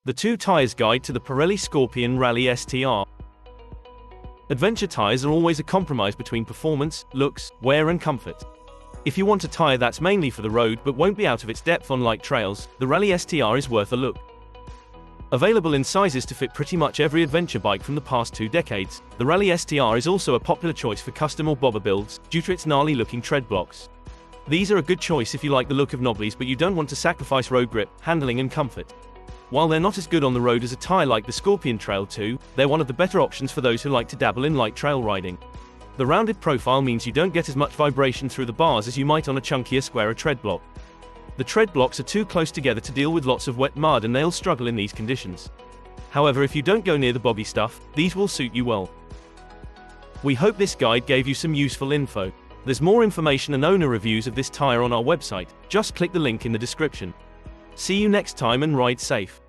The 2 Tires Guide to the Pirelli Scorpion Rally STR. Adventure tires are always a compromise between performance, looks, wear and comfort. If you want a tire that's mainly for the road but won't be out of its depth on light trails, the Rally STR is worth a look. Available in sizes to fit pretty much every adventure bike from the past 2 decades, the Rally STR is also a popular choice for custom or bobber builds, due to its gnarly-looking tread blocks. These are a good choice if you like the look of knobblies but you don't want to sacrifice road grip, handling and comfort. While they're not as good on the road as a tire like the Scorpion Trail 2, they're one of the better options for those who like to dabble in light trail riding. The rounded profile means you don't get as much vibration through the bars as you might on a chunkier, squarer tread block. The tread blocks are too close together to deal with lots of wet mud and they'll struggle in these conditions. However, if you don't go near the bobby stuff, these will suit you well. We hope this guide gave you some useful info. There's more information and owner reviews of this tire on our website, just click the link in the description. See you next time and ride safe.